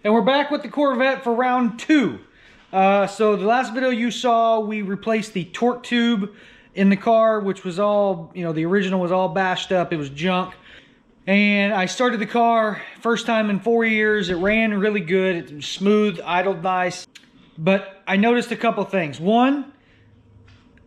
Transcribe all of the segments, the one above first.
And we're back with the Corvette for round 2. So the last video you saw, we replaced the torque tube in the car, which was all, you know, the original was all bashed up. It was junk. And I started the car, first time in 4 years. It ran really good. It was smooth, idled nice. But I noticed a couple things. One,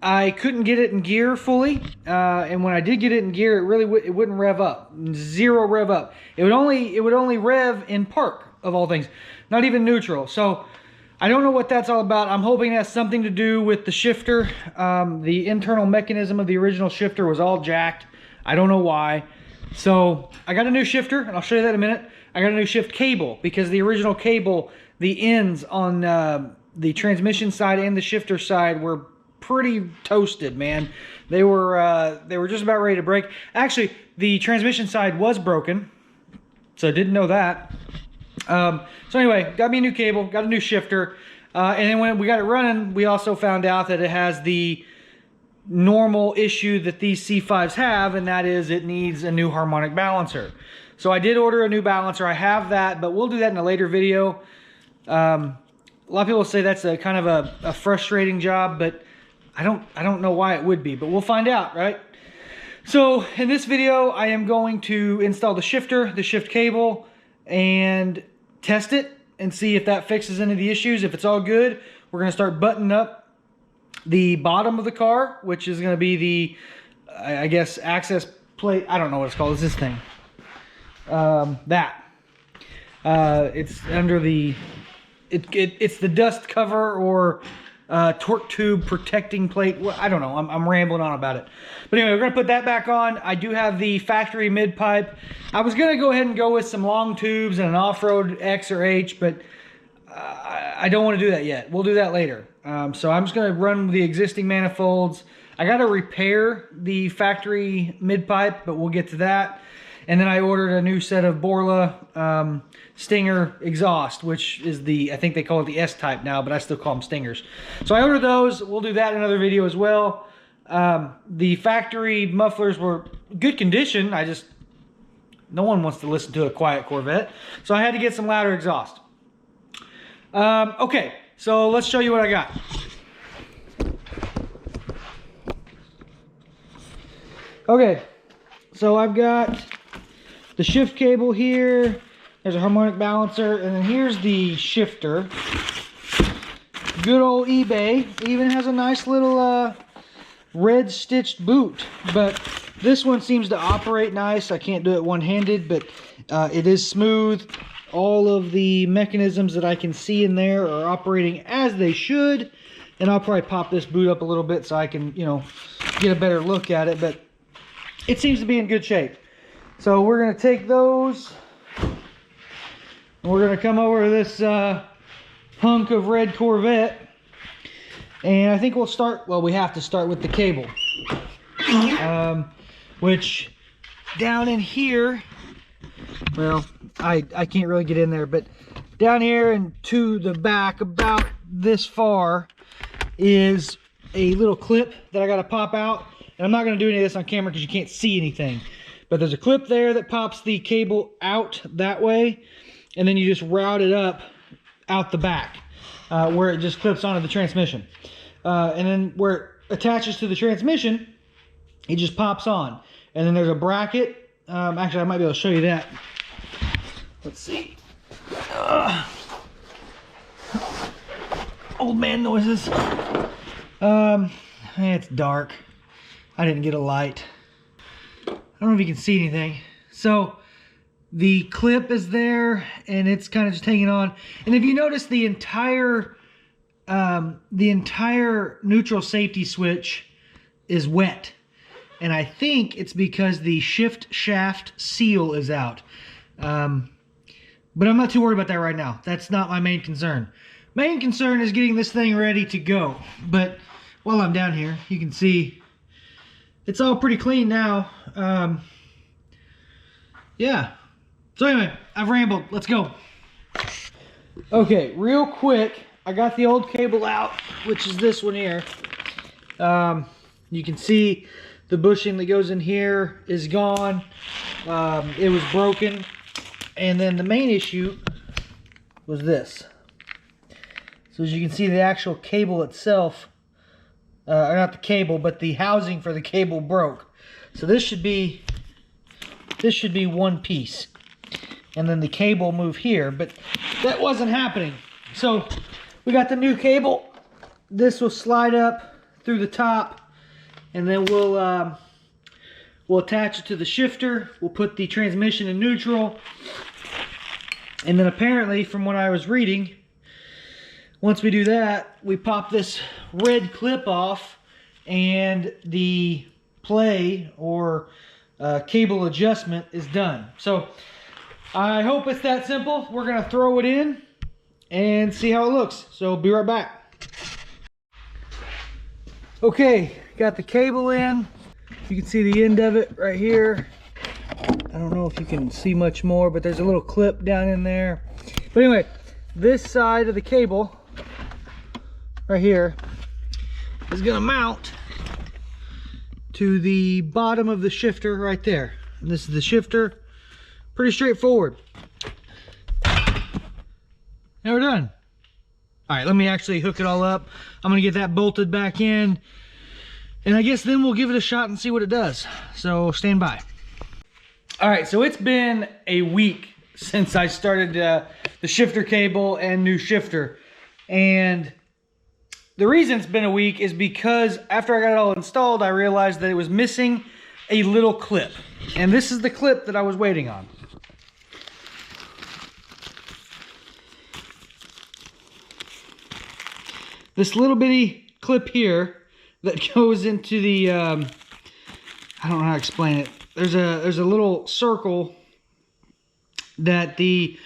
I couldn't get it in gear fully, and when I did get it in gear, it wouldn't rev up. Zero rev up. It would only rev in park, of all things, not even neutral. So I don't know what that's all about. I'm hoping it has something to do with the shifter. The internal mechanism of the original shifter was all jacked. I don't know why. So I got a new shifter, and I'll show you that in a minute. I got a new shift cable because the original cable, the ends on the transmission side and the shifter side were pretty toasted, man. They were just about ready to break. Actually, the transmission side was broken, so I didn't know that. So anyway, got me a new cable, got a new shifter, and then when we got it running, we also found out that it has the normal issue that these C5s have, and that is it needs a new harmonic balancer. So I did order a new balancer. I have that, but we'll do that in a later video. A lot of people say that's a kind of a frustrating job, but I don't know why it would be, but we'll find out, right? So in this video, I am going to install the shifter, the shift cable, and test it and see if that fixes any of the issues. If it's all good, we're going to start buttoning up the bottom of the car, which is going to be the, I guess, access plate. I don't know what it's called. It's this thing. It's under the, it's the dust cover or torque tube protecting plate. Well, I don't know. I'm rambling on about it. But anyway, we're going to put that back on. I do have the factory mid pipe. I was going to go ahead and go with some long tubes and an off-road X or H, but I don't want to do that yet. We'll do that later. So I'm just going to run the existing manifolds. I got to repair the factory mid pipe, but we'll get to that. And then I ordered a new set of Borla Stinger exhaust, which is the, I think they call it the S-Type now, but I still call them Stingers. So I ordered those. We'll do that in another video as well. The factory mufflers were good condition. No one wants to listen to a quiet Corvette. So I had to get some louder exhaust. Okay, so let's show you what I got. Okay, so I've got the shift cable here. There's a harmonic balancer, and then here's the shifter. Good old eBay. Even has a nice little red stitched boot, but this one seems to operate nice. I can't do it one-handed, but it is smooth. All of the mechanisms that I can see in there are operating as they should, and I'll probably pop this boot up a little bit so I can, you know, get a better look at it, but it seems to be in good shape. So we're going to take those, and we're going to come over to this hunk of red Corvette, and I think we'll start, well, we have to start with the cable, which down in here, well, I can't really get in there, but down here and to the back about this far is a little clip that I got to pop out, and I'm not going to do any of this on camera because you can't see anything. But there's a clip there that pops the cable out that way, and then you just route it up out the back where it just clips onto the transmission. And then where it attaches to the transmission, it just pops on. And then there's a bracket. Actually, I might be able to show you that. Let's see. Old man noises. It's dark. I didn't get a light. I don't know if you can see anything. So the clip is there, and it's kind of just hanging on. And if you notice, the entire neutral safety switch is wet, and I think it's because the shift shaft seal is out. But I'm not too worried about that right now. That's not my main concern. Main concern is getting this thing ready to go. But while I'm down here, you can see it's all pretty clean now. Yeah. So anyway, I've rambled. Let's go. Okay, real quick, I got the old cable out, which is this one here. You can see the bushing that goes in here is gone. It was broken. And then the main issue was this. So as you can see, the actual cable itself, or not the cable, but the housing for the cable broke. So this should be one piece. And then the cable move here, but that wasn't happening. So we got the new cable. This will slide up through the top, and then we'll attach it to the shifter. We'll put the transmission in neutral, and then apparently, from what I was reading, once we do that, we pop this red clip off, and the play or cable adjustment is done. So I hope it's that simple. We're gonna throw it in and see how it looks. So be right back. Okay, got the cable in. You can see the end of it right here. I don't know if you can see much more, but there's a little clip down in there. But anyway, this side of the cable right here is gonna mount to the bottom of the shifter right there. And this is the shifter. Pretty straightforward. Now we're done. All right, let me actually hook it all up. I'm gonna get that bolted back in, and I guess then we'll give it a shot and see what it does. So stand by. All right, so it's been a week since I started the shifter cable and new shifter. And the reason it's been a week is because after I got it all installed, I realized that it was missing a little clip. And this is the clip that I was waiting on. This little bitty clip here that goes into the, I don't know how to explain it. There's a little circle that the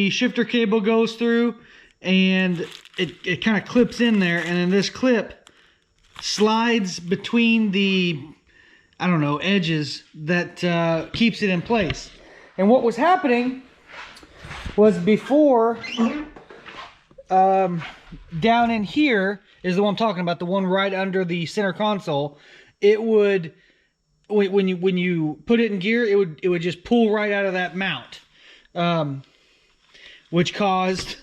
shifter cable goes through, and it kind of clips in there, and then this clip slides between the, I don't know, edges that keeps it in place. And what was happening was before, down in here is the one I'm talking about, the one right under the center console. It would, when you put it in gear, it would just pull right out of that mount, which caused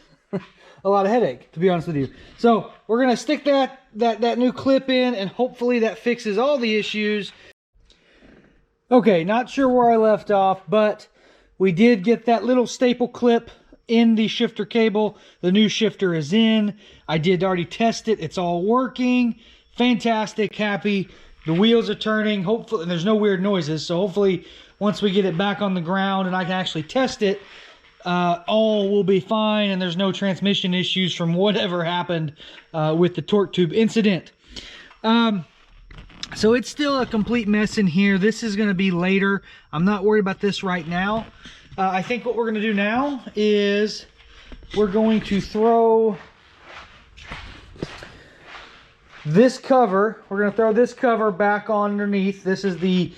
a lot of headache, to be honest with you. So we're gonna stick that new clip in, and hopefully that fixes all the issues. Okay, not sure where I left off, but we did get that little staple clip in the shifter cable. The new shifter is in. I did already test it. It's all working. Fantastic. Happy. The wheels are turning. Hopefully, and there's no weird noises. So hopefully, once we get it back on the ground and I can actually test it, all will be fine, and there's no transmission issues from whatever happened with the torque tube incident. So it's still a complete mess in here. This is going to be later. I'm not worried about this right now. I think what we're going to do now is we're going to throw this cover. We're going to throw this cover back on underneath. This is the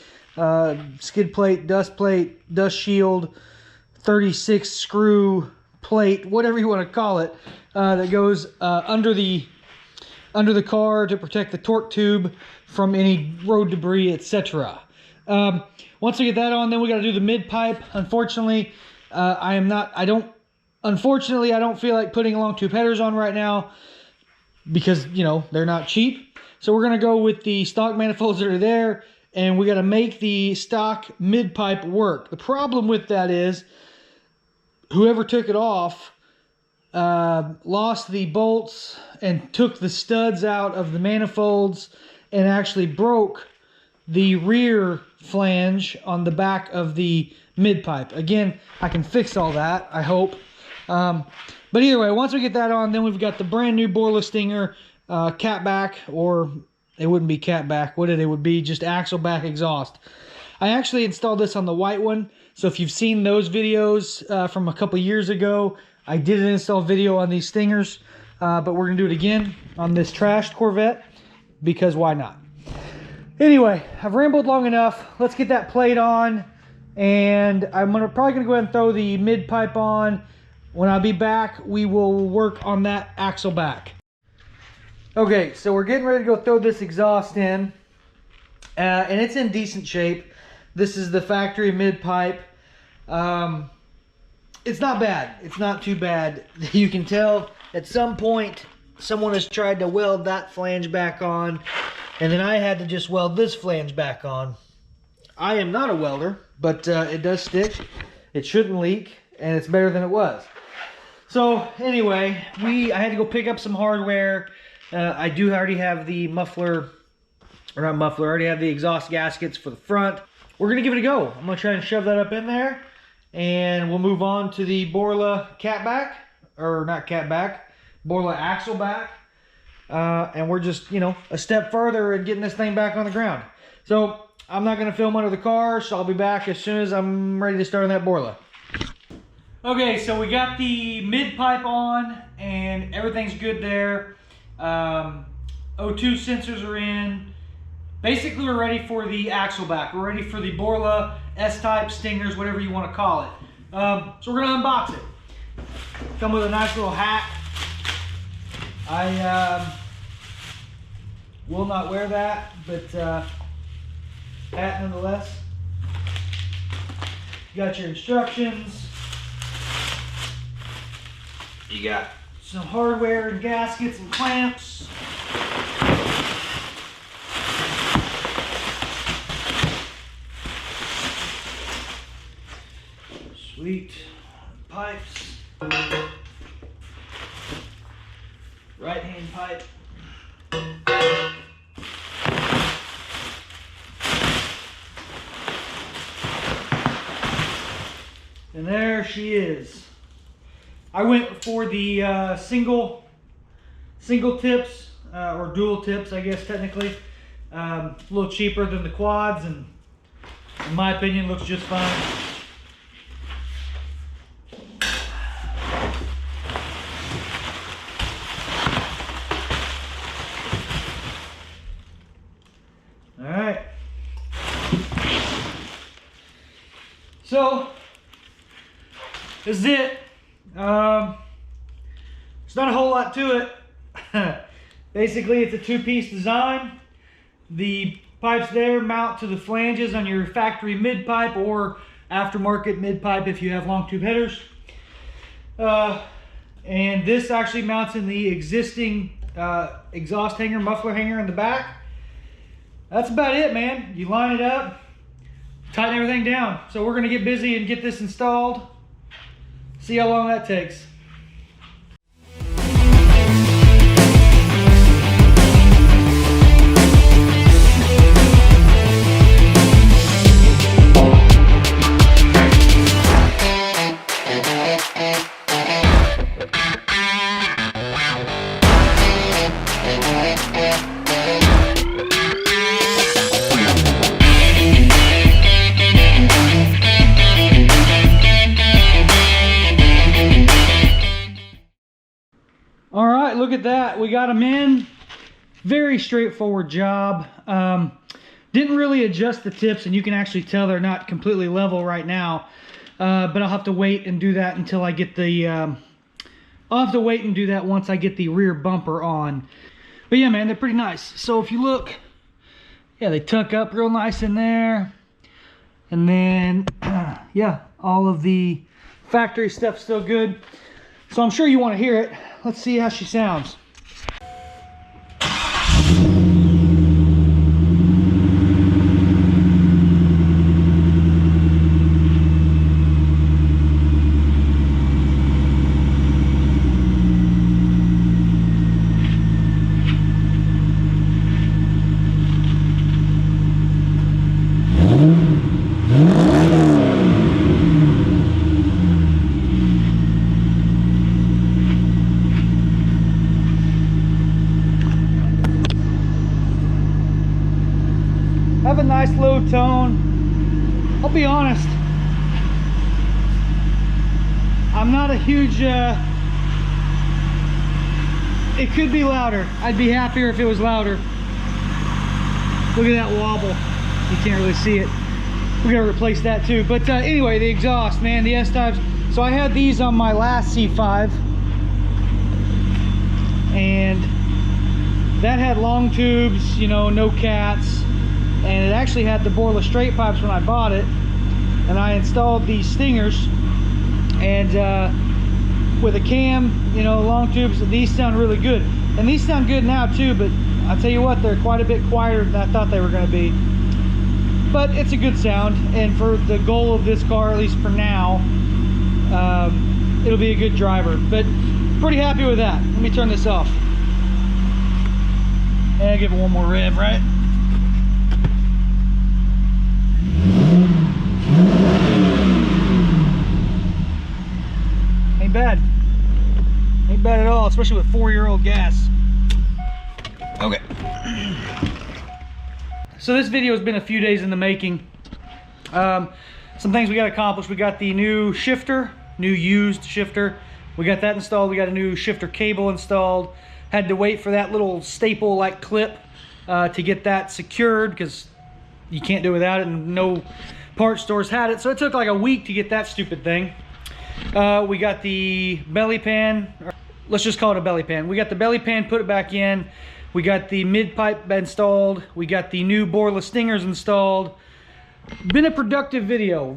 skid plate, dust shield, 36 screw plate, whatever you want to call it, that goes under the car to protect the torque tube from any road debris, etc. Once we get that on, then we got to do the mid pipe. Unfortunately, I don't feel like putting long tube headers on right now because, you know, they're not cheap. So we're going to go with the stock manifolds that are there, and we got to make the stock mid pipe work. The problem with that is whoever took it off lost the bolts and took the studs out of the manifolds and actually broke the rear flange on the back of the mid pipe. Again, I can fix all that, I hope. But either way, once we get that on, then we've got the brand new Borla Stinger catback, or it wouldn't be catback, what it would be, just axle back exhaust. I actually installed this on the white one, so if you've seen those videos from a couple years ago, I did an install video on these Stingers, but we're gonna do it again on this trashed Corvette, because why not? Anyway, I've rambled long enough. Let's get that plate on, and I'm probably gonna go ahead and throw the mid pipe on. When I'll be back, we will work on that axle back. Okay, so we're getting ready to go throw this exhaust in, and it's in decent shape. This is the factory mid pipe. it's not bad. It's not too bad. You can tell at some point someone has tried to weld that flange back on, and then I had to just weld this flange back on. I am not a welder, but it does stick. It shouldn't leak, and it's better than it was. So anyway, I had to go pick up some hardware. I do already have the muffler, or not muffler, I already have the exhaust gaskets for the front. We're gonna give it a go. I'm gonna try and shove that up in there, and we'll move on to the Borla catback, or not catback, Borla axle back. And we're just, you know, a step further in getting this thing back on the ground. So I'm not gonna film under the car, so I'll be back as soon as I'm ready to start on that Borla. Okay, so we got the mid pipe on and everything's good there. O2 sensors are in. Basically, we're ready for the axle back. We're ready for the Borla S-Type stingers, whatever you want to call it. So we're gonna unbox it. Come with a nice little hat. I will not wear that, but hat nonetheless. You got your instructions. You got some hardware and gaskets and clamps. Sweet pipes. Right hand pipe. And there she is. I went for the single tips, or dual tips, I guess technically. A little cheaper than the quads, and in my opinion looks just fine. Alright. So this is it. There's not a whole lot to it. Basically, it's a two-piece design. The pipes there mount to the flanges on your factory mid pipe or aftermarket mid pipe if you have long tube headers. And this actually mounts in the existing exhaust hanger, muffler hanger in the back. That's about it, man. You line it up, tighten everything down. So we're gonna get busy and get this installed. See how long that takes. All right, look at that. We got them in. Very straightforward job. Didn't really adjust the tips, and you can actually tell they're not completely level right now. But I'll have to wait and do that until I get the... I'll have to wait and do that once I get the rear bumper on. But yeah, man, they're pretty nice. So if you look, yeah, they tuck up real nice in there. And then, yeah, all of the factory stuff's still good. So I'm sure you want to hear it. Let's see how she sounds. Have a nice low tone. I'll be honest, I'm not a huge, it could be louder. I'd be happier if it was louder. Look at that wobble. You can't really see it. We're gonna replace that too. But anyway, the exhaust, man, the S-Types. So I had these on my last C5. And that had long tubes, you know, no cats. And it actually had the Borla straight pipes when I bought it, and I installed these stingers And with a cam, you know, long tubes, these sound really good. And these sound good now too, but I'll tell you what, they're quite a bit quieter than I thought they were going to be. But it's a good sound, and for the goal of this car, at least for now, it'll be a good driver. But pretty happy with that. Let me turn this off. And give it one more rev, right? Ain't bad. Ain't bad at all, especially with 4-year-old gas. Okay. So this video has been a few days in the making. Some things we got accomplished. We got the new shifter, new used shifter. We got that installed. We got a new shifter cable installed. Had to wait for that little staple-like clip to get that secured, because you can't do without it, and no parts stores had it. So it took like a week to get that stupid thing. We got the belly pan, or let's just call it a belly pan. We got the belly pan, put it back in. We got the mid pipe installed. We got the new Borla stingers installed. Been a productive video.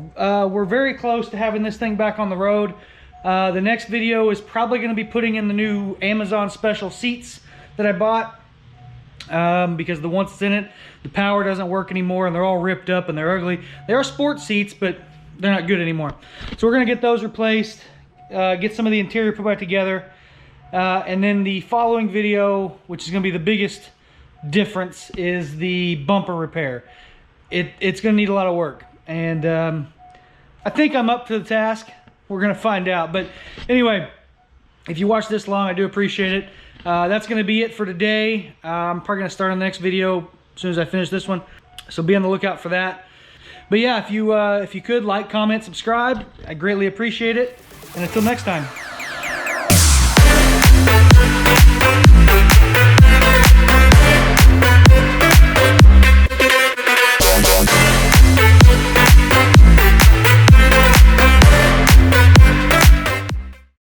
We're very close to having this thing back on the road. The next video is probably going to be putting in the new Amazon special seats that I bought, because the ones that's in it, the power doesn't work anymore, and they're all ripped up and they're ugly. They are sports seats, but they're not good anymore. So we're going to get those replaced, get some of the interior put back together, and then the following video, which is going to be the biggest difference, is the bumper repair. It's going to need a lot of work, and I think I'm up to the task. We're going to find out. But anyway, if you watched this long, I do appreciate it. That's going to be it for today. I'm probably going to start on the next video as soon as I finish this one, so be on the lookout for that. But yeah, if you could like, comment, subscribe, I greatly appreciate it. And until next time.